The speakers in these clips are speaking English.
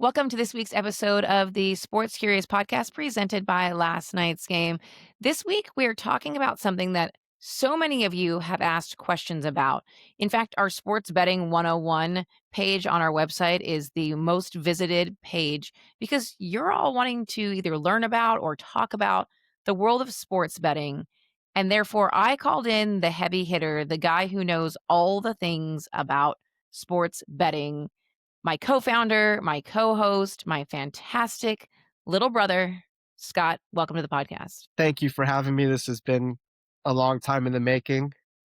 Welcome to this week's episode of the Sports Curious podcast presented by Last Night's Game. This week, we're talking about something that so many of you have asked questions about. In fact, our Sports Betting 101 page on our website is the most visited page because you're all wanting to either learn about or talk about the world of sports betting. And therefore, I called in the heavy hitter, the guy who knows all the things about sports betting, my co-founder, my co-host, my fantastic little brother, Scott. Welcome to the podcast. Thank you for having me. This has been a long time in the making,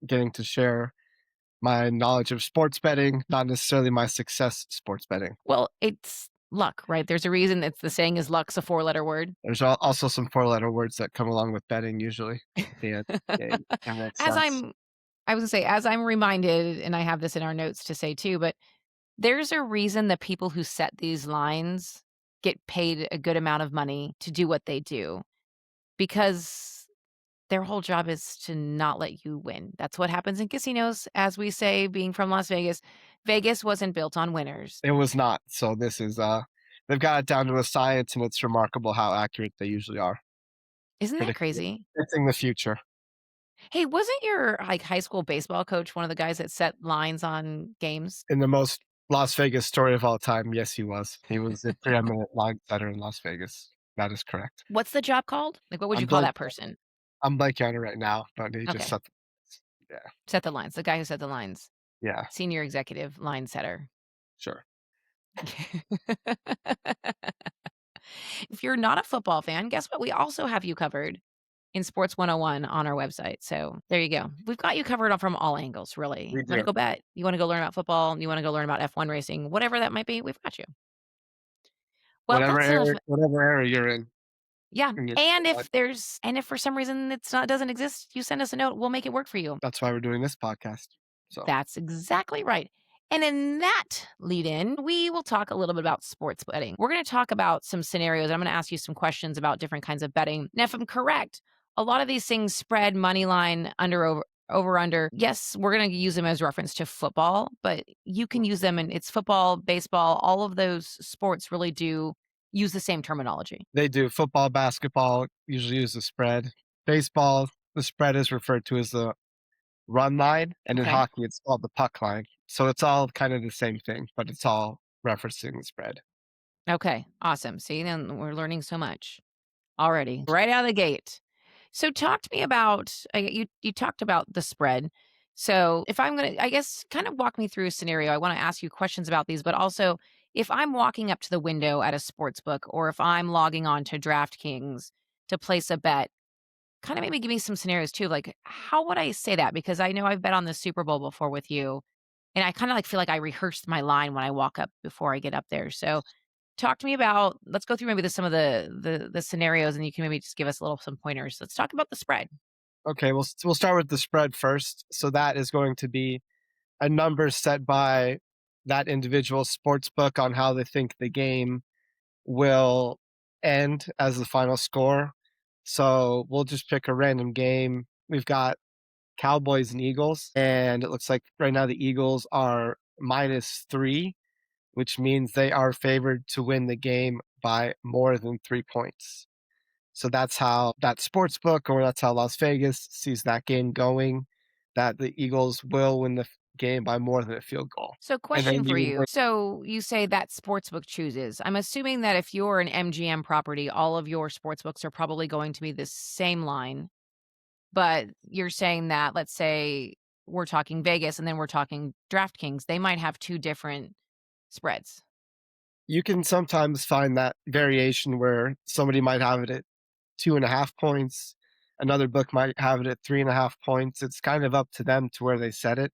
getting to share my knowledge of sports betting, not necessarily my success sports betting. Well, it's luck, right? There's a reason it's the saying is luck's a four-letter word. There's also some four-letter words that come along with betting usually. Yeah, yeah, that makes As sense. I was gonna say, as I'm reminded, and I have this in our notes to say too, but there's a reason the people who set these lines get paid a good amount of money to do what they do because their whole job is to not let you win. That's what happens in casinos, as we say, being from Las Vegas. Vegas wasn't built on winners. It was not. So this is they've got it down to a science, and it's remarkable how accurate they usually are Isn't that predicting crazy? predicting the future. Hey, wasn't your, like, high school baseball coach one of the guys that set lines on games? In the most Las Vegas story of all time, yes, he was. He was a preeminent line setter in Las Vegas. That is correct. What's the job called? Like, what would I'm you call blank that person? I'm blanking on it right now, but he just Okay. set the yeah, Set the lines. The guy who set the lines. yeah, Senior executive line setter. sure. If you're not a football fan, guess what? We also have you covered in Sports 101 on our website. So there you go. We've got you covered from all angles, really. We You want to do. go bet? You want to go learn about football? You want to go learn about F1 racing? Whatever that might be, we've got you. Well, Whatever that's area whatever area you're yeah. in your And life. if for some reason it's not doesn't exist, you send us a note. We'll make it work for you. That's why we're doing this podcast. So, That's exactly right. And in that lead in, we will talk a little bit about sports betting. We're going to talk about some scenarios. I'm going to ask you some questions about different kinds of betting. Now, if I'm correct, a lot of these things spread, money line, over under. Yes, we're going to use them as reference to football, but you can use them, and it's football, baseball, all of those sports really do use the same terminology. they do football, basketball usually use the spread. Baseball, the spread is referred to as the run line, and in Okay. hockey, it's called the puck line. So it's all kind of the same thing, but it's all referencing the spread. Okay. Awesome. See, then we're learning so much already right out of the gate. So talk to me about you talked about the spread. So if I'm going to I guess kind of walk me through a scenario. I want to ask you questions about these, but also if I'm walking up to the window at a sports book or if I'm logging on to DraftKings to place a bet, kind of maybe give me some scenarios too. Like how would I say that? Because I know I've bet on the Super Bowl before with you and I kind of like feel like I rehearsed my line when I walk up before I get up there. So talk to me about let's go through maybe some of the scenarios, and you can maybe just give us a little some pointers. Let's talk about the spread. Okay, we'll start with the spread first. So that is going to be a number set by that individual sports book on how they think the game will end as the final score. So we'll just pick a random game. We've got Cowboys and Eagles, and it looks like right now the Eagles are -3, which means they are favored to win the game by more than 3 points. So that's how that sports book, or that's how Las Vegas sees that game going, that the Eagles will win the game by more than a field goal. So, And question then for you. So, you say that sportsbook chooses. I'm assuming that if you're an MGM property, all of your sportsbooks are probably going to be the same line. But you're saying that, let's say we're talking Vegas and then we're talking DraftKings, they might have two different spreads. you can sometimes find that variation where somebody might have it at 2.5 points. Another book might have it at 3.5 points. It's kind of up to them to where they set it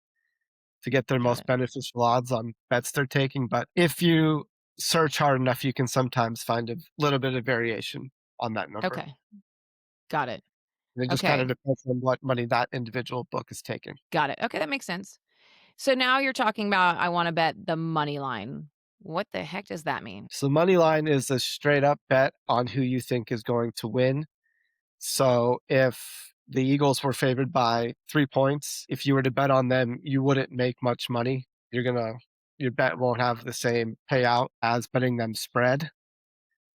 to get their Got most it. beneficial odds on bets they're taking. But if you search hard enough, you can sometimes find a little bit of variation on that number. Okay. Got it. And it just kind of Okay. depends on what money that individual book is taking. Got it. Okay. That makes sense. So now you're talking about I want to bet the money line. What the heck does that mean? So money line is a straight up bet on who you think is going to win. So if the Eagles were favored by 3 points, if you were to bet on them, you wouldn't make much money. You're gonna your bet won't have the same payout as betting them spread.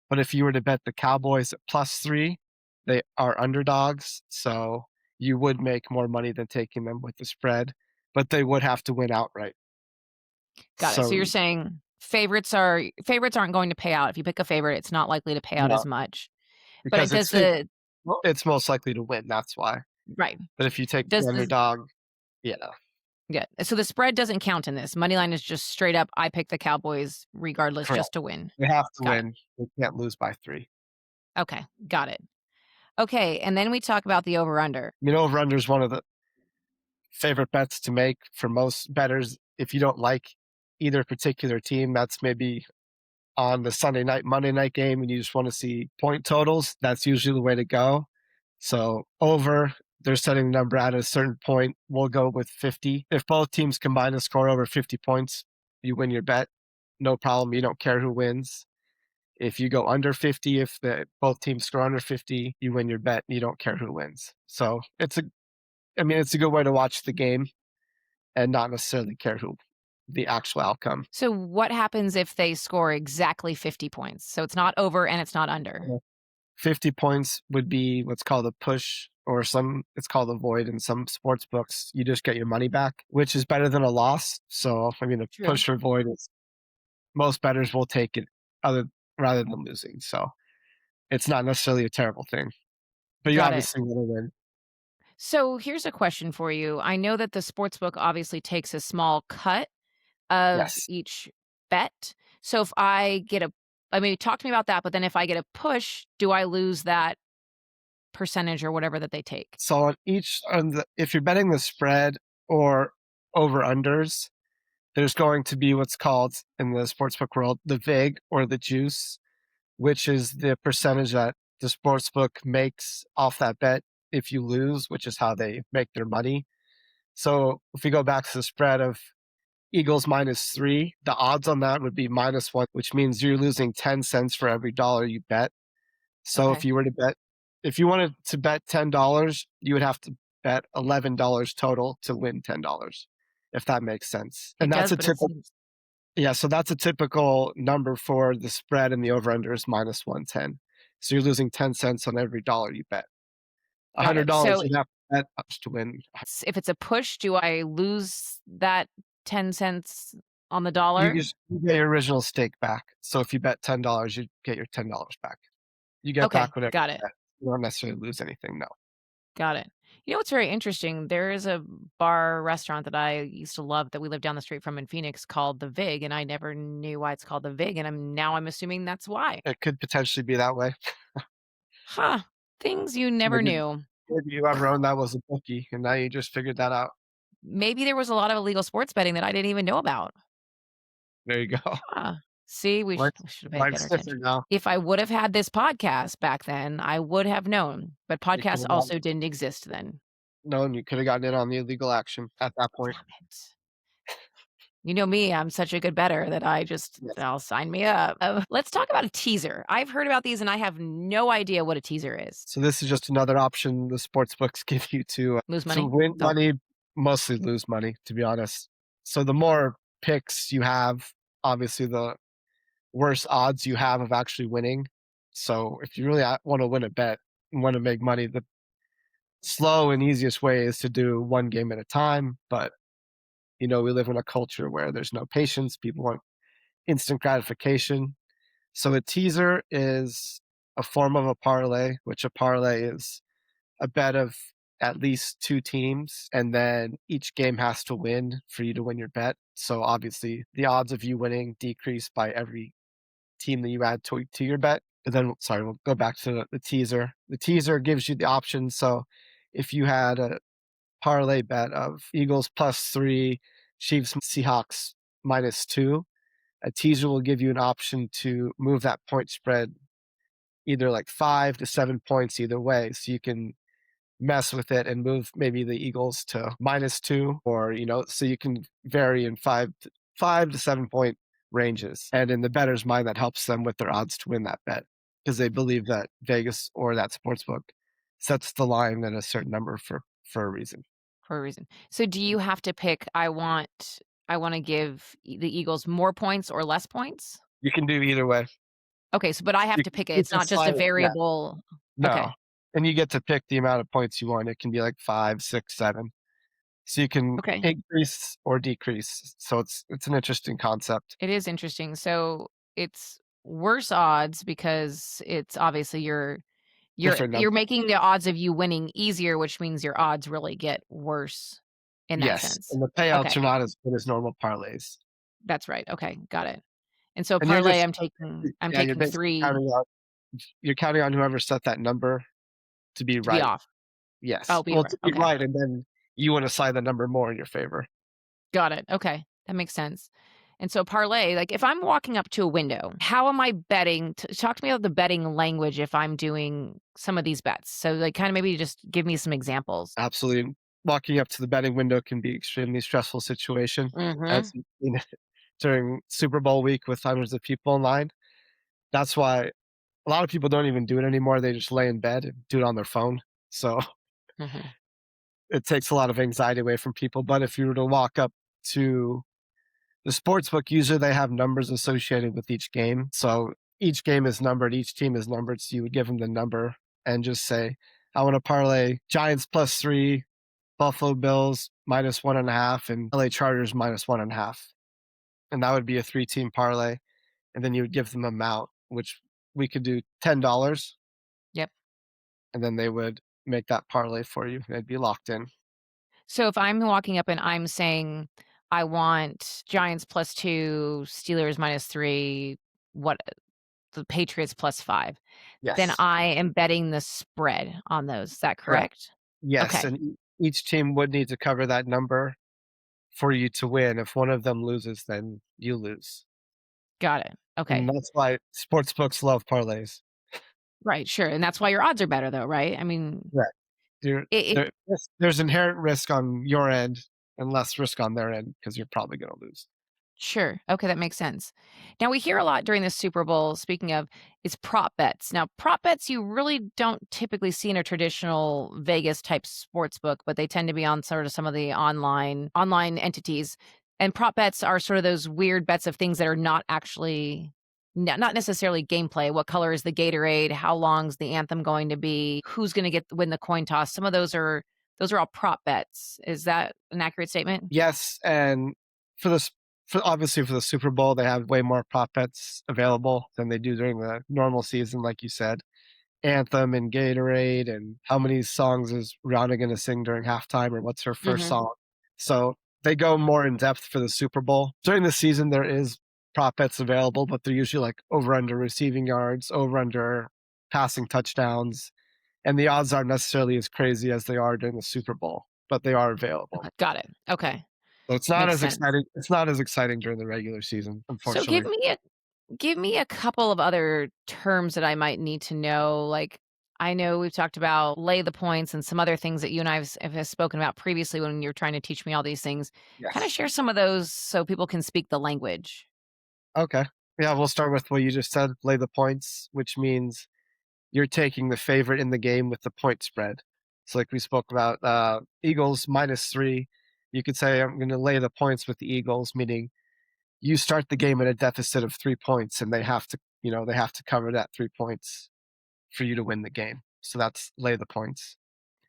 But if you were to bet the Cowboys at +3, they are underdogs, so you would make more money than taking them with the spread, but they would have to win outright. Got it. So you're So, saying favorites aren't going to pay out. If you pick a favorite, it's not likely to pay out no, as much. But it because does the it's most likely to win, that's why. right. But if you take the Does the underdog, yeah, Yeah. So the spread doesn't count in this. Money line is just straight up, I pick the Cowboys regardless correct. just to win. They have to Got it. win. They can't lose by 3. Okay. Got it. Okay. And then we talk about the over under. Over-under is one of the favorite bets to make for most bettors. If you don't like either particular team, that's maybe on the Sunday night, Monday night game, and you just want to see point totals, that's usually the way to go. So over, they're setting the number at a certain point. We'll go with 50. If both teams combine to score over 50 points, you win your bet. No problem. You don't care who wins. If you go under 50, if both teams score under 50, you win your bet. You don't care who wins. So it's a good way to watch the game and not necessarily care who the actual outcome. So what happens if they score exactly 50 points? So it's not over and it's not under. 50 points would be what's called a push, or it's called a void in some sports books. You just get your money back, which is better than a loss. So, a True. push or void is most bettors will take it other rather than losing. So it's not necessarily a terrible thing, but you Got it. obviously want to win. So here's a question for you. I know that the sports book obviously takes a small cut of Yes. each bet. So if I get a I mean, talk to me about that, but then if I get a push, do I lose that percentage or whatever that they take? So if you're betting the spread or over unders, there's going to be what's called in the sportsbook world the vig or the juice, which is the percentage that the sportsbook makes off that bet if you lose, which is how they make their money. So if we go back to the spread of Eagles -3, the odds on that would be -1, which means you're losing 10 cents for every dollar you bet. So Okay. if you wanted to bet $10, you would have to bet $11 total to win $10, if that makes sense. It And that's does, a but it typical seems Yeah, so that's a typical number for the spread, and the over/under is -110. So you're losing 10 cents on every dollar you bet. got it. $100 So you'd have to bet to win. if it's a push, do I lose that 10 cents on the dollar? You get your original stake back. So if you bet $10, you get your $10 back. You get Okay, back whatever got you it. bet. You don't necessarily lose anything, no. Got it. You know what's very interesting? There is a bar restaurant that I used to love that we lived down the street from in Phoenix called The Vig, and I never knew why it's called The Vig, and I'm assuming that's why. It could potentially be that way. Huh. Things you never Maybe knew. maybe whoever owned that was a bookie, and now you just figured that out. Maybe there was a lot of illegal sports betting that I didn't even know about. There you go. Huh. See, Life's we should have paid better life's attention. different now. If I would have had this podcast back then, I would have known, but You could podcasts have also didn't exist then. known you could have gotten in on the illegal action at that point. Damn it. You know me, I'm such a good bettor that Yes. I'll sign me up. Let's talk about a teaser. I've heard about these and I have no idea what a teaser is. So this is just another option the sports books give you Lose to money? win Oh, money, mostly lose money, to be honest. So the more picks you have, obviously the worse odds you have of actually winning. So if you really want to win a bet and want to make money, the slow and easiest way is to do one game at a time. But we live in a culture where there's no patience. People want instant gratification. So a teaser is a form of a parlay, which a parlay is a bet of at least two teams, and then each game has to win for you to win your bet. So obviously, the odds of you winning decrease by every team that you add to your bet. And then, sorry, we'll go back to the teaser. The teaser gives you the option. So if you had a parlay bet of Eagles +3, Chiefs, Seahawks -2, a teaser will give you an option to move that point spread either like 5 to 7 points either way. So you can mess with it and move maybe the Eagles to -2, or so you can vary in 5 to 7 point ranges. And in the bettor's mind, that helps them with their odds to win that bet because they believe that Vegas or that sports book sets the line at a certain number for a reason. for a reason. So do you have to pick I want I wanna give the Eagles more points or less points? You can do either way. Okay, so but I have to pick it. You It's can not just a slide it, yeah. variable. No, Okay. and you get to pick the amount of points you want. It can be like 5, 6, 7. So you can Okay. increase or decrease. So it's an interesting concept. It is interesting. So, it's worse odds because it's obviously you're Different you're number. making the odds of you winning easier, which means your odds really get worse in that Yes, sense. and the payouts Okay, are not as good as normal parlays. that's right. Okay, got it. And so And you're parlay, just I'm yeah, you're taking basically 3 counting on whoever set that number to be to be right. off. Oh, Yes. be Well, right. to be Okay. right, and then you wanna assign the number more in your favor. Got it. Okay. That makes sense. And so parlay, like if I'm walking up to a window, how am I betting? Talk to me about the betting language if I'm doing some of these bets. So like kind of maybe just give me some examples. Absolutely. Walking up to the betting window can be extremely stressful situation, as Mhm. you know, during Super Bowl week with hundreds of people in line. That's why a lot of people don't even do it anymore. They just lay in bed and do it on their phone. So Mhm. it takes a lot of anxiety away from people. But if you were to walk up to the sportsbook, usually they have numbers associated with each game. So each game is numbered, each team is numbered. So you would give them the number and just say, I want to parlay Giants +3, Buffalo Bills -1.5, and LA Chargers -1.5. And that would be a 3-team parlay. And then you would give them an amount, which we could do $10, Yep. and then they would make that parlay for you. They'd be locked in. So if I'm walking up and I'm saying I want Giants +2, Steelers -3, what the Patriots +5, then Yes, I am betting the spread on those. Is that correct. correct? Yes, Okay. and each team would need to cover that number for you to win. If one of them loses, then you lose. Got it. And Okay. that's why sportsbooks love parlays. Right, sure, and that's why your odds are better though, right? I mean, Right. There it there's inherent risk on your end and less risk on their end because you're probably gonna lose. sure. Okay, that makes sense. Now we hear a lot during the Super Bowl, speaking of, is prop bets. Now, prop bets you really don't typically see in a traditional Vegas type sports book, but they tend to be on sort of some of the online entities. And prop bets are sort of those weird bets of things that are not actually not necessarily gameplay. What color is the Gatorade? How long's the anthem going to be? Who's going to win the coin toss? Some of those are all prop bets. Is that an accurate statement? Yes, and for this for obviously for the Super Bowl, they have way more prop bets available than they do during the normal season, like you said. Anthem and Gatorade and how many songs is Rihanna gonna sing during halftime or what's her first Mhm. song. So they go more in depth for the Super Bowl. During the season, there is prop bets available, but they're usually like over under receiving yards, over under passing touchdowns, and the odds aren't necessarily as crazy as they are during the Super Bowl, but they are available. Got it. Okay. So it's not Makes as sense. exciting. It's not as exciting during the regular season, So unfortunately. give me a couple of other terms that I might need to know. Like I know we've talked about lay the points and some other things that you and I have spoken about previously when you're trying to teach me all these things. Kind of Yes. share some of those so people can speak the language. Okay. Yeah, we'll start with what you just said, lay the points, which means you're taking the favorite in the game with the point spread. So like we spoke about, Eagles -3, you could say, "I'm gonna lay the points with the Eagles," meaning you start the game at a deficit of 3 points, and they have to they have to cover that 3 points for you to win the game. So that's lay the points,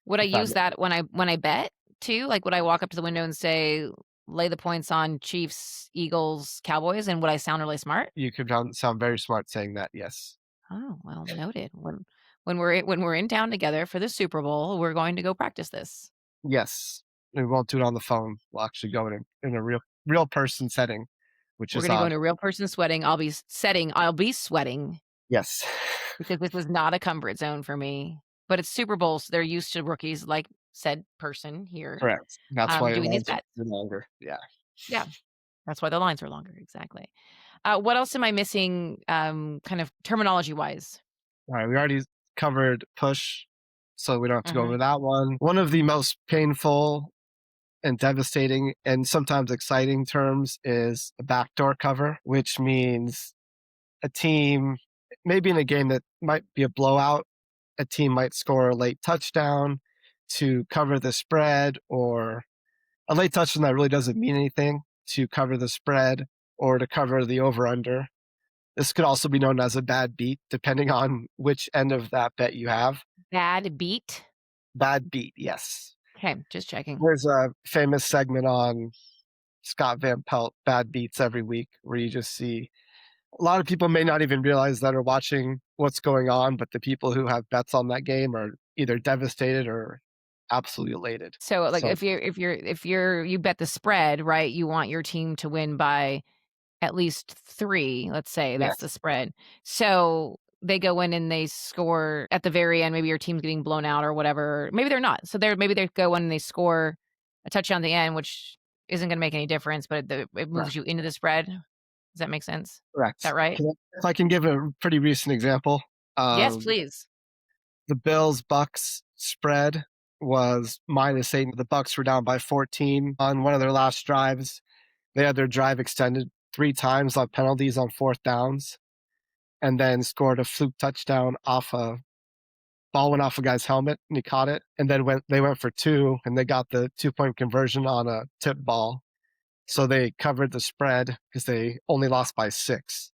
Would I if that use makes that when I bet too? Like would I walk up to the window and say lay the points on Chiefs, Eagles, Cowboys and would I sound really smart? you could sound very smart saying that, yes. Oh, well, noted. When we're in town together for the Super Bowl, we're going to go practice this. Yes. We won't do it on the phone. We'll actually go in a real person setting, which We're is gonna go odd. into real person sweating. I'll be sweating Yes. because this was not a comfort zone for me. But it's Super Bowl, so they're used to rookies like said person here, Correct. That's why your doing these lines bets. are longer. Yeah. Yeah, that's why the lines are longer, exactly. What else am I missing, kind of terminology-wise? Alright, we already covered push, so we don't have to go Mhm. over that one. One of the most painful and devastating and sometimes exciting terms is a backdoor cover, which means a team maybe in a game that might be a blowout, a team might score a late touchdown to cover the spread or a late touchdown that really doesn't mean anything. to cover the spread or to cover the over under. This could also be known as a bad beat, depending on which end of that bet you have. Bad beat? Bad beat, yes. Okay, just checking. There's a famous segment on Scott Van Pelt, Bad Beats, every week, where you just see a lot of people may not even realize that are watching what's going on, but the people who have bets on that game are either devastated or absolutely elated. So, like, So, if you bet the spread, right, you want your team to win by at least 3, let's say that's the yes, spread. So, they go in and they score at the very end, maybe your team's getting blown out or whatever. Maybe they're not. So, maybe they go in and they score a touchdown at the end, which isn't gonna make any difference, but it moves correct. you into the spread. Does that make sense? Is that Correct. right? If I can give a pretty recent example, Yes, um, please. the Bills Bucks spread was -8. The Bucks were down by 14 on one of their last drives. They had their drive extended 3 times on penalties on fourth downs, and then scored a fluke touchdown off a ball went off a guy's helmet and he caught it. And then they went for two and they got the 2 point conversion on a tip ball. So they covered the spread because they only lost by 6.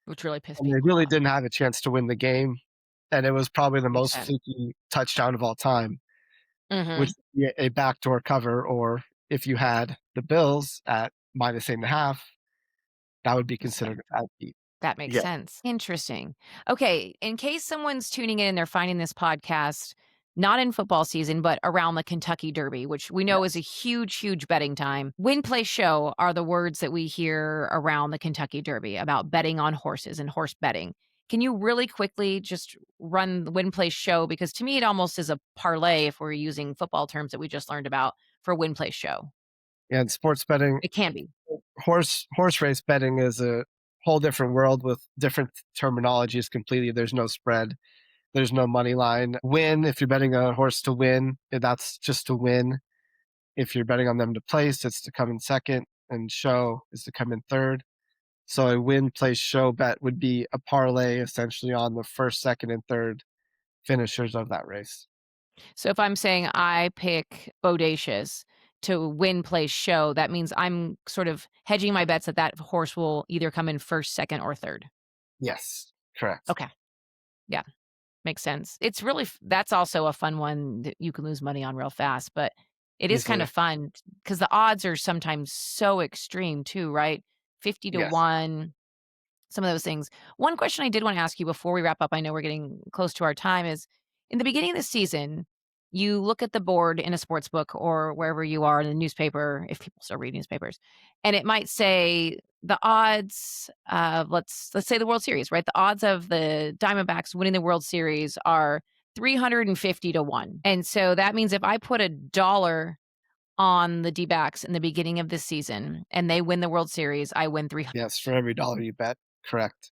Which really pissed And they people really off. didn't have a chance to win the game. And it was probably the Makes most sense. fluky touchdown of all time, which Mhm. would be a backdoor cover. Or if you had the Bills at -8.5, that would be considered a bad beat. That makes Yeah. sense. Interesting. Okay, in case someone's tuning in and they're finding this podcast not in football season, but around the Kentucky Derby, which we know is a Yes. huge, huge betting time. Win, play, show are the words that we hear around the Kentucky Derby about betting on horses and horse betting. Can you really quickly just run the win, play, show? Because to me, it almost is a parlay if we're using football terms that we just learned about for win, play, show. And sports betting, It can be. horse race betting is a whole different world with different terminologies completely. There's no spread. There's no money line. Win, if you're betting a horse to win, that's just to win. If you're betting on them to place, it's to come in second, and show is to come in third. So a win, place, show bet would be a parlay essentially on the first, second, and third finishers of that race. So if I'm saying I pick Bodacious to win, place, show, that means I'm sort of hedging my bets that that horse will either come in first, second, or third. Yes, correct. Okay. Yeah, makes sense. It's really that's also a fun one that you can lose money on real fast, but it is kind Easily. of fun because the odds are sometimes so extreme too, right? 50 to Yes. 1, some of those things. One question I did want to ask you before we wrap up, I know we're getting close to our time, is in the beginning of the season, you look at the board in a sports book or wherever you are in the newspaper, if people still read newspapers, and it might say the odds of let's say the World Series, right? The odds of the Diamondbacks winning the World Series are 350 to 1. And so that means if I put $1 on the D-backs in the beginning of the season and they win the World Series, I win 300. Yes, for every dollar you bet. Correct.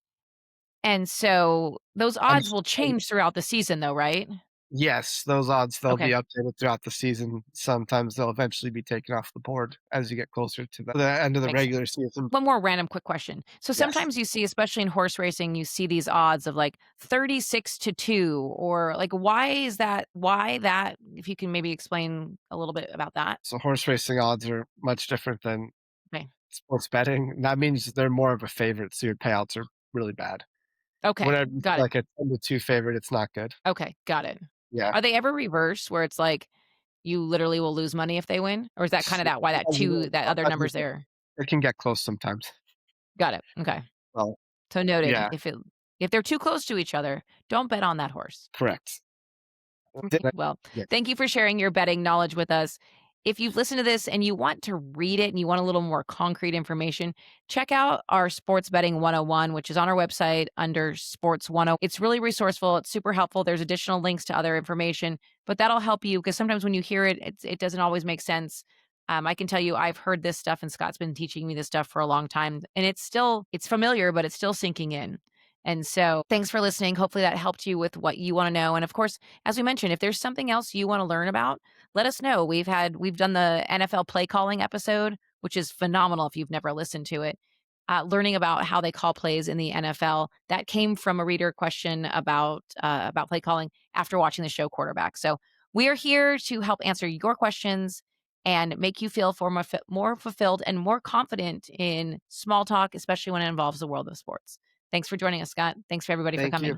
And so those And odds will change throughout the season though, right? yes, those odds, they'll be Okay, updated throughout the season. Sometimes they'll eventually be taken off the board as you get closer to the end of the makes sense. regular season. One more random quick question. So Yes. sometimes you see, especially in horse racing, you see these odds of like 36 to 2 or like why is that? Why that? If you can maybe explain a little bit about that. So horse racing odds are much different than Okay. sports betting. And that means they're more of a favorite, so your payouts are really bad. Okay. Whenever you Got see it. like a 10-2 favorite, it's not good. Okay. Got it. Yeah. Are they ever reversed where it's like you literally will lose money if they win? Or is that kind of that why that As you two, get that other as you number's get there? it can get close sometimes. Got it. Okay. Well, So noted. yeah, If they're too close to each other, don't bet on that horse. correct. Did I Well, yeah. thank you for sharing your betting knowledge with us. If you've listened to this and you want to read it and you want a little more concrete information, check out our Sports Betting 101, which is on our website under Sports 10. It's really resourceful. It's super helpful. There's additional links to other information, but that'll help you because sometimes when you hear it, it doesn't always make sense. I can tell you I've heard this stuff and Scott's been teaching me this stuff for a long time and it's familiar, but it's still sinking in. And so thanks for listening. Hopefully that helped you with what you want to know. And of course, as we mentioned, if there's something else you want to learn about, let us know. We've done the NFL play calling episode, which is phenomenal if you've never listened to it. Learning about how they call plays in the NFL that came from a reader question about play calling after watching the show Quarterback. So we are here to help answer your questions and make you feel more fulfilled and more confident in small talk, especially when it involves the world of sports. Thanks for joining us, Scott. Thanks for everybody for Thank you. coming.